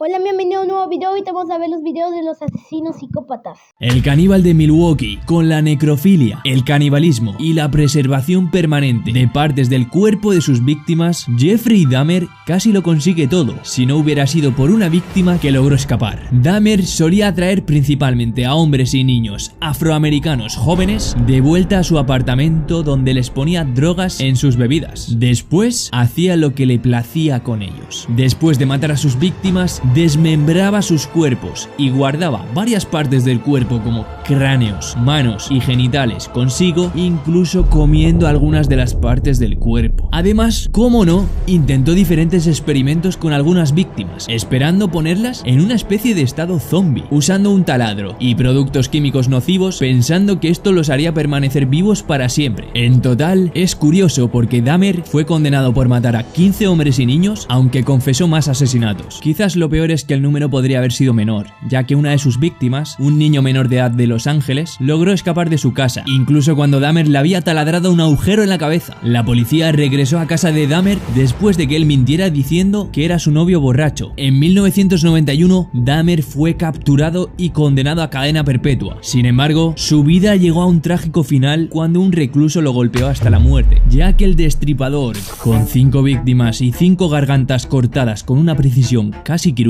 Hola, bienvenido a un nuevo video. Hoy te vamos a ver los videos de los asesinos psicópatas. El caníbal de Milwaukee, con la necrofilia, el canibalismo y la preservación permanente de partes del cuerpo de sus víctimas, Jeffrey Dahmer casi lo consigue todo, si no hubiera sido por una víctima que logró escapar. Dahmer solía atraer principalmente a hombres y niños afroamericanos jóvenes de vuelta a su apartamento, donde les ponía drogas en sus bebidas. Después hacía lo que le placía con ellos. Después de matar a sus víctimas, desmembraba sus cuerpos y guardaba varias partes del cuerpo como cráneos, manos y genitales consigo, incluso comiendo algunas de las partes del cuerpo. Además, cómo no, intentó diferentes experimentos con algunas víctimas, esperando ponerlas en una especie de estado zombie, usando un taladro y productos químicos nocivos, pensando que esto los haría permanecer vivos para siempre. En total, es curioso porque Dahmer fue condenado por matar a 15 hombres y niños, aunque confesó más asesinatos. Quizás lo peor es que el número podría haber sido menor, ya que una de sus víctimas, un niño menor de edad de Los Ángeles, logró escapar de su casa, incluso cuando Dahmer le había taladrado un agujero en la cabeza. La policía regresó a casa de Dahmer después de que él mintiera diciendo que era su novio borracho. En 1991, Dahmer fue capturado y condenado a cadena perpetua. Sin embargo, su vida llegó a un trágico final cuando un recluso lo golpeó hasta la muerte, ya que el destripador, con 5 víctimas y 5 gargantas cortadas con una precisión casi quirúrgica,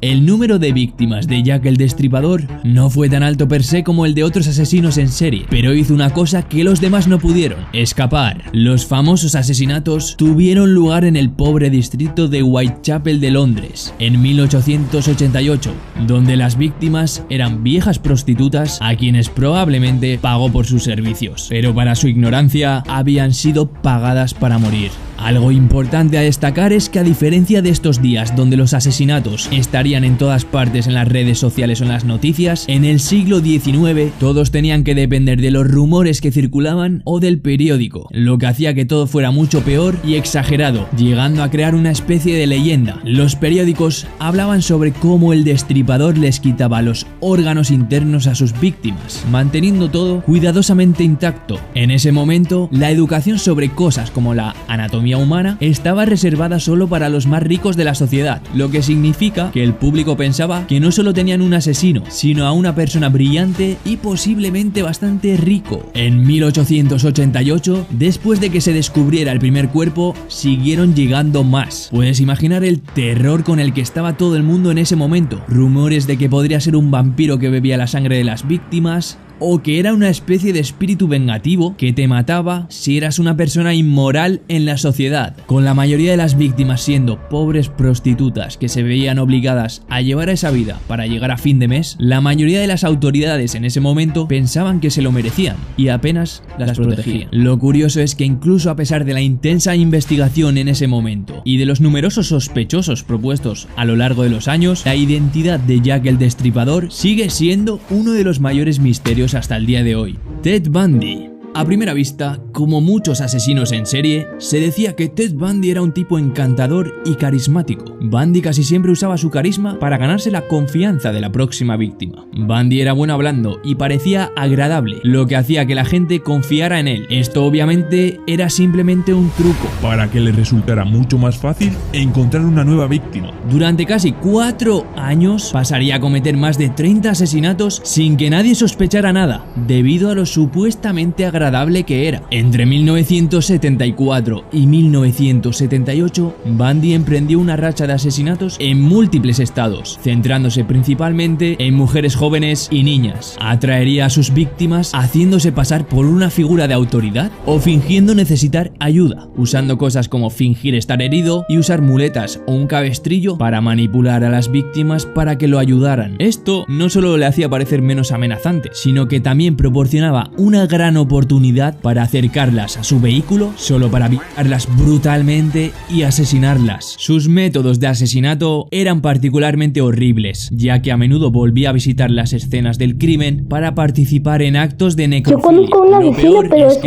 el número de víctimas de Jack el Destripador no fue tan alto per se como el de otros asesinos en serie, pero hizo una cosa que los demás no pudieron: escapar. Los famosos asesinatos tuvieron lugar en el pobre distrito de Whitechapel de Londres, en 1888, donde las víctimas eran viejas prostitutas a quienes probablemente pagó por sus servicios, pero para su ignorancia habían sido pagadas para morir. Algo importante a destacar es que, a diferencia de estos días donde los asesinatos estarían en todas partes en las redes sociales o en las noticias, en el siglo XIX todos tenían que depender de los rumores que circulaban o del periódico, lo que hacía que todo fuera mucho peor y exagerado, llegando a crear una especie de leyenda. Los periódicos hablaban sobre cómo el destripador les quitaba los órganos internos a sus víctimas, manteniendo todo cuidadosamente intacto. En ese momento, la educación sobre cosas como la anatomía humana estaba reservada solo para los más ricos de la sociedad, lo que significa que el público pensaba que no solo tenían un asesino, sino a una persona brillante y posiblemente bastante rico. En 1888, después de que se descubriera el primer cuerpo, siguieron llegando más. Puedes imaginar el terror con el que estaba todo el mundo en ese momento. Rumores de que podría ser un vampiro que bebía la sangre de las víctimas, o que era una especie de espíritu vengativo que te mataba si eras una persona inmoral en la sociedad, con la mayoría de las víctimas siendo pobres prostitutas que se veían obligadas a llevar esa vida para llegar a fin de mes. La mayoría de las autoridades en ese momento pensaban que se lo merecían y apenas las protegían. Lo curioso es que, incluso a pesar de la intensa investigación en ese momento y de los numerosos sospechosos propuestos a lo largo de los años, la identidad de Jack el Destripador sigue siendo uno de los mayores misterios hasta el día de hoy. Ted Bundy. A primera vista, como muchos asesinos en serie, se decía que Ted Bundy era un tipo encantador y carismático. Bundy casi siempre usaba su carisma para ganarse la confianza de la próxima víctima. Bundy era bueno hablando y parecía agradable, lo que hacía que la gente confiara en él. Esto obviamente era simplemente un truco para que le resultara mucho más fácil encontrar una nueva víctima. Durante casi 4 años pasaría a cometer más de 30 asesinatos sin que nadie sospechara nada, debido a lo supuestamente agradable que era. Entre 1974 y 1978, Bundy emprendió una racha de asesinatos en múltiples estados, centrándose principalmente en mujeres jóvenes y niñas. Atraería a sus víctimas haciéndose pasar por una figura de autoridad o fingiendo necesitar ayuda, usando cosas como fingir estar herido y usar muletas o un cabestrillo para manipular a las víctimas para que lo ayudaran. Esto no solo le hacía parecer menos amenazante, sino que también proporcionaba una gran oportunidad para acercarlas a su vehículo solo para violarlas brutalmente y asesinarlas. Sus métodos de asesinato eran particularmente horribles, ya que a menudo volvía a visitar las escenas del crimen para participar en actos de necrofilia. Yo conozco a un asesino, pero es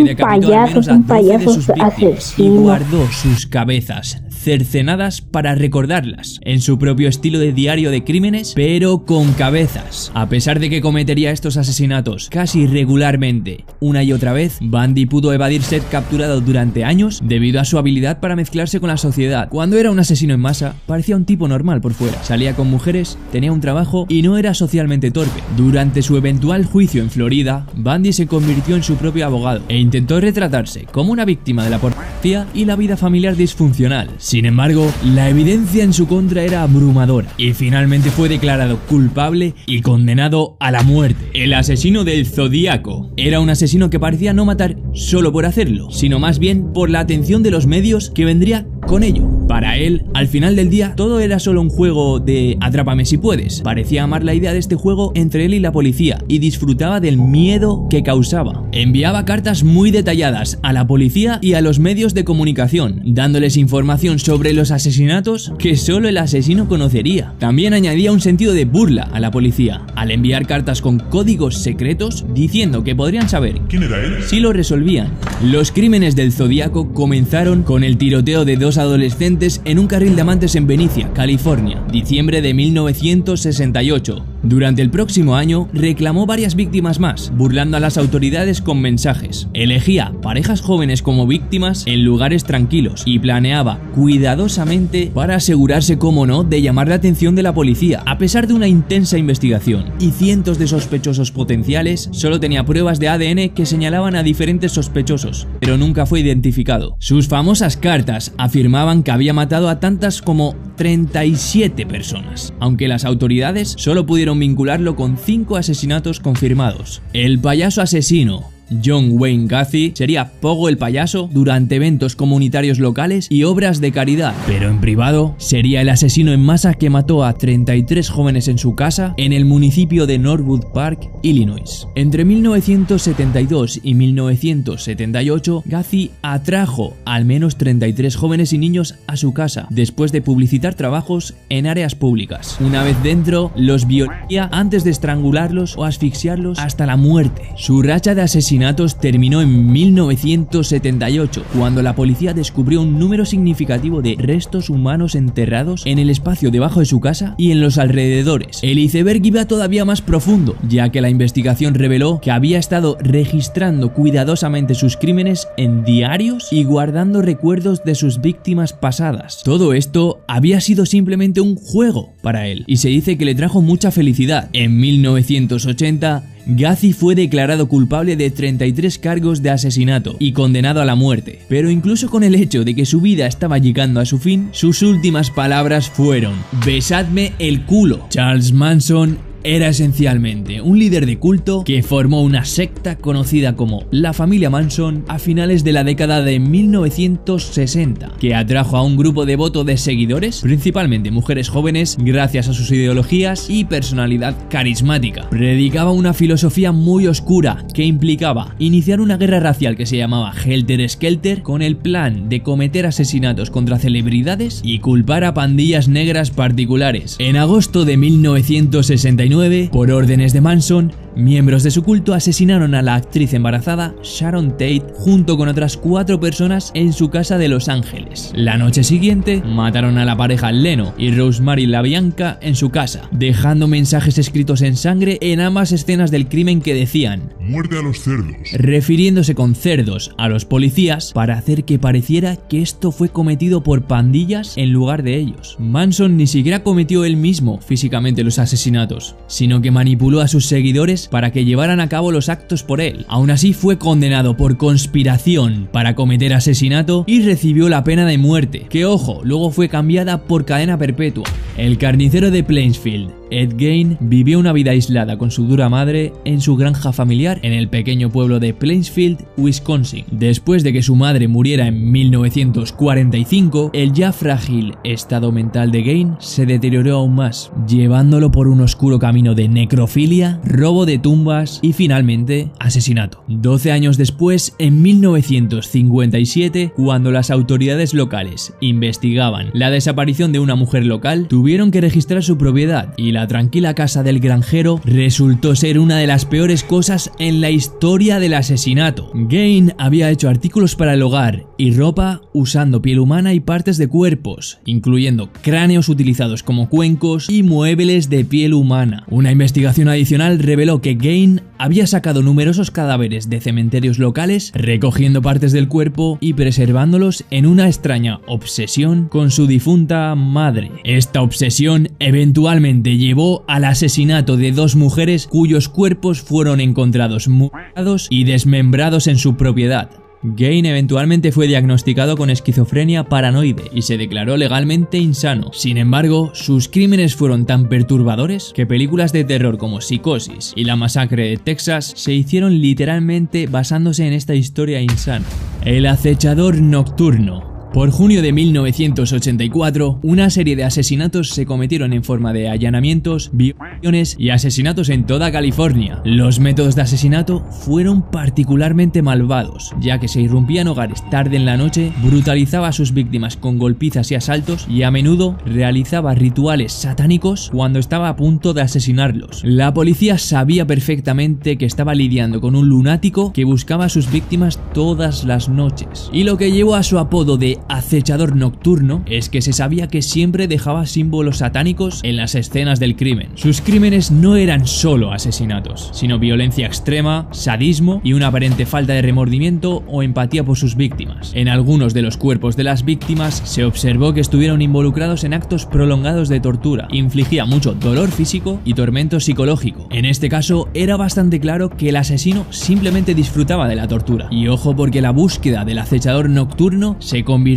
un payaso asesino. Y guardó sus cabezas cercenadas para recordarlas, en su propio estilo de diario de crímenes, pero con cabezas. A pesar de que cometería estos asesinatos casi regularmente, una y otra vez, Bundy pudo evadir ser capturado durante años debido a su habilidad para mezclarse con la sociedad. Cuando era un asesino en masa, parecía un tipo normal por fuera, salía con mujeres, tenía un trabajo y no era socialmente torpe. Durante su eventual juicio en Florida, Bundy se convirtió en su propio abogado e intentó retratarse como una víctima de la pornografía y la vida familiar disfuncional. Sin embargo, la evidencia en su contra era abrumadora y finalmente fue declarado culpable y condenado a la muerte. El asesino del Zodíaco era un asesino que parecía no matar solo por hacerlo, sino más bien por la atención de los medios que vendría con ello. Para él, al final del día, todo era solo un juego de atrápame si puedes. Parecía amar la idea de este juego entre él y la policía y disfrutaba del miedo que causaba. Enviaba cartas muy detalladas a la policía y a los medios de comunicación, dándoles información sobre los asesinatos que solo el asesino conocería. También añadía un sentido de burla a la policía, al enviar cartas con códigos secretos diciendo que podrían saber ¿quién era él? si lo resolvían. Los crímenes del Zodíaco comenzaron con el tiroteo de dos adolescentes en un carril de amantes en Benicia, California, diciembre de 1968. Durante el próximo año reclamó varias víctimas más, burlando a las autoridades con mensajes. Elegía parejas jóvenes como víctimas en lugares tranquilos y planeaba cuidadosamente para asegurarse, como no, de llamar la atención de la policía. A pesar de una intensa investigación y cientos de sospechosos potenciales, solo tenía pruebas de ADN que señalaban a diferentes sospechosos, pero nunca fue identificado. Sus famosas cartas afirmaban que había matado a tantas como 37 personas, aunque las autoridades solo pudieron vincularlo con 5 asesinatos confirmados. El payaso asesino John Wayne Gacy sería Pogo el payaso durante eventos comunitarios locales y obras de caridad, pero en privado sería el asesino en masa que mató a 33 jóvenes en su casa en el municipio de Norwood Park, Illinois. Entre 1972 y 1978, Gacy atrajo al menos 33 jóvenes y niños a su casa después de publicitar trabajos en áreas públicas. Una vez dentro, los violaría antes de estrangularlos o asfixiarlos hasta la muerte. Su racha de asesinatos terminó en 1978, cuando la policía descubrió un número significativo de restos humanos enterrados en el espacio debajo de su casa y en los alrededores. El iceberg iba todavía más profundo, ya que la investigación reveló que había estado registrando cuidadosamente sus crímenes en diarios y guardando recuerdos de sus víctimas pasadas. Todo esto había sido simplemente un juego para él, y se dice que le trajo mucha felicidad. En 1980, Gacy fue declarado culpable de 33 cargos de asesinato y condenado a la muerte. Pero incluso con el hecho de que su vida estaba llegando a su fin, sus últimas palabras fueron: "Besadme el culo". Charles Manson era esencialmente un líder de culto que formó una secta conocida como la familia Manson a finales de la década de 1960, que atrajo a un grupo devoto de seguidores, principalmente mujeres jóvenes, gracias a sus ideologías y personalidad carismática. Predicaba una filosofía muy oscura que implicaba iniciar una guerra racial que se llamaba Helter Skelter, con el plan de cometer asesinatos contra celebridades y culpar a pandillas negras particulares. En agosto de 1969, por órdenes de Manson, miembros de su culto asesinaron a la actriz embarazada Sharon Tate junto con otras 4 personas en su casa de Los Ángeles. La noche siguiente, mataron a la pareja Leno y Rosemary LaBianca en su casa, dejando mensajes escritos en sangre en ambas escenas del crimen que decían: "Muerde a los cerdos", refiriéndose con cerdos a los policías para hacer que pareciera que esto fue cometido por pandillas en lugar de ellos. Manson ni siquiera cometió él mismo físicamente los asesinatos, sino que manipuló a sus seguidores para que llevaran a cabo los actos por él. Aún así, fue condenado por conspiración para cometer asesinato y recibió la pena de muerte, que, ojo, luego fue cambiada por cadena perpetua. El carnicero de Plainsfield, Ed Gein, vivió una vida aislada con su dura madre en su granja familiar en el pequeño pueblo de Plainsfield, Wisconsin. Después de que su madre muriera en 1945, el ya frágil estado mental de Gein se deterioró aún más, llevándolo por un oscuro camino de necrofilia, robo de tumbas y finalmente asesinato. 12 años después, en 1957, cuando las autoridades locales investigaban la desaparición de una mujer local, tuvieron que registrar su propiedad y la la tranquila casa del granjero resultó ser una de las peores cosas en la historia del asesinato. Gain había hecho artículos para el hogar y ropa usando piel humana y partes de cuerpos, incluyendo cráneos utilizados como cuencos y muebles de piel humana. Una investigación adicional reveló que Gain había sacado numerosos cadáveres de cementerios locales, recogiendo partes del cuerpo y preservándolos en una extraña obsesión con su difunta madre. Esta obsesión eventualmente llevó al asesinato de 2 mujeres cuyos cuerpos fueron encontrados mutilados y desmembrados en su propiedad. Gain eventualmente fue diagnosticado con esquizofrenia paranoide y se declaró legalmente insano. Sin embargo, sus crímenes fueron tan perturbadores que películas de terror como Psicosis y La Masacre de Texas se hicieron literalmente basándose en esta historia insana. El acechador nocturno. Por junio de 1984, una serie de asesinatos se cometieron en forma de allanamientos, violaciones y asesinatos en toda California. Los métodos de asesinato fueron particularmente malvados, ya que se irrumpía en hogares tarde en la noche, brutalizaba a sus víctimas con golpizas y asaltos y a menudo realizaba rituales satánicos cuando estaba a punto de asesinarlos. La policía sabía perfectamente que estaba lidiando con un lunático que buscaba a sus víctimas todas las noches. Y lo que llevó a su apodo de acechador nocturno es que se sabía que siempre dejaba símbolos satánicos en las escenas del crimen. Sus crímenes no eran solo asesinatos, sino violencia extrema, sadismo y una aparente falta de remordimiento o empatía por sus víctimas. En algunos de los cuerpos de las víctimas se observó que estuvieron involucrados en actos prolongados de tortura. Infligía mucho dolor físico y tormento psicológico. En este caso era bastante claro que el asesino simplemente disfrutaba de la tortura. Y ojo, porque la búsqueda del acechador nocturno se convirtió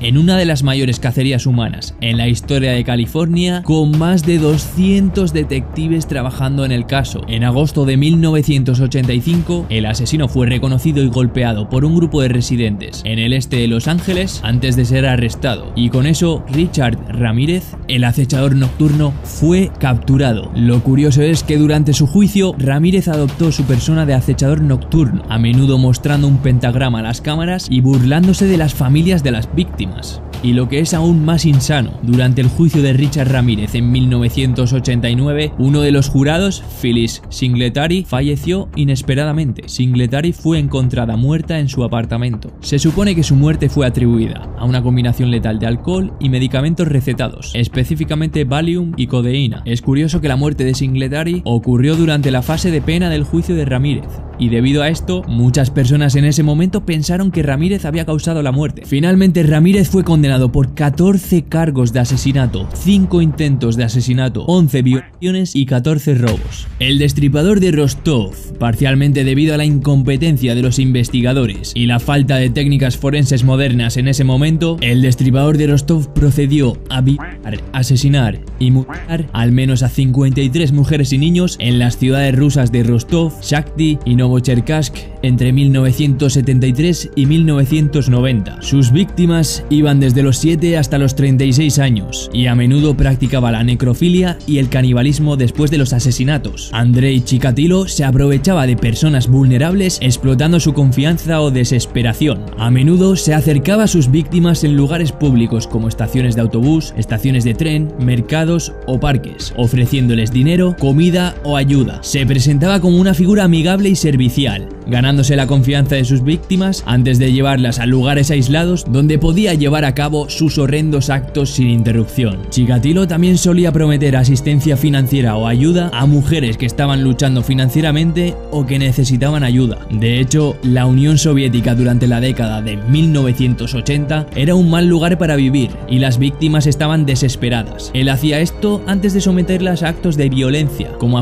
en una de las mayores cacerías humanas en la historia de California, con más de 200 detectives trabajando en el caso. En agosto de 1985, el asesino fue reconocido y golpeado por un grupo de residentes en el este de Los Ángeles antes de ser arrestado, y con eso Richard Ramírez, el acechador nocturno, fue capturado. Lo curioso es que durante su juicio, Ramírez adoptó su persona de acechador nocturno, a menudo mostrando un pentagrama a las cámaras y burlándose de las familias de las víctimas. Y lo que es aún más insano, durante el juicio de Richard Ramírez en 1989, uno de los jurados, Phyllis Singletary, falleció inesperadamente. Singletary fue encontrada muerta en su apartamento. Se supone que su muerte fue atribuida a una combinación letal de alcohol y medicamentos recetados, específicamente Valium y codeína. Es curioso que la muerte de Singletary ocurrió durante la fase de pena del juicio de Ramírez, y debido a esto, muchas personas en ese momento pensaron que Ramírez había causado la muerte. Finalmente, Ramírez fue condenado por 14 cargos de asesinato, 5 intentos de asesinato, 11 violaciones y 14 robos. El destripador de Rostov, parcialmente debido a la incompetencia de los investigadores y la falta de técnicas forenses modernas en ese momento, el destripador de Rostov procedió a violar, asesinar y mutilar al menos a 53 mujeres y niños en las ciudades rusas de Rostov, Shakhty y Novocherkassk entre 1973 y 1990. Sus víctimas iban desde los 7 hasta los 36 años y a menudo practicaba la necrofilia y el canibalismo después de los asesinatos. Andrei Chikatilo se aprovechaba de personas vulnerables explotando su confianza o desesperación. A menudo se acercaba a sus víctimas en lugares públicos como estaciones de autobús, estaciones de tren, mercados o parques, ofreciéndoles dinero, comida o ayuda. Se presentaba como una figura amigable y servicial, ganándose la confianza de sus víctimas antes de llevarlas a lugares aislados donde podía llevar a cabo sus horrendos actos sin interrupción. Chikatilo también solía prometer asistencia financiera o ayuda a mujeres que estaban luchando financieramente o que necesitaban ayuda. De hecho, la Unión Soviética durante la década de 1980 era un mal lugar para vivir y las víctimas estaban desesperadas. Él hacía esto antes de someterlas a actos de violencia, como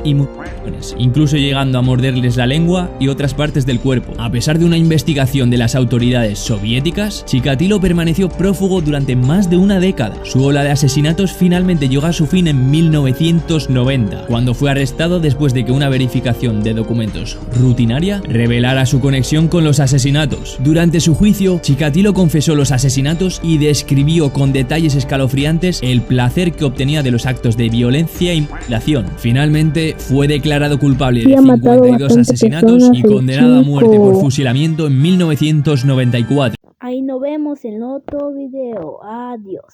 y mutilaciones, incluso llegando a morderles la lengua y otras partes del cuerpo. A pesar de una investigación de las autoridades soviéticas, Chikatilo permaneció prófugo durante más de una década. Su ola de asesinatos finalmente llegó a su fin en 1990, cuando fue arrestado después de que una verificación de documentos rutinaria revelara su conexión con los asesinatos. Durante su juicio, Chikatilo confesó los asesinatos y describió con detalles escalofriantes el placer que obtenía de los actos de violencia y mutilación. Finalmente fue declarado culpable de 52 asesinatos y condenado a muerte por fusilamiento en 1994. Ahí nos vemos en otro video. Adiós.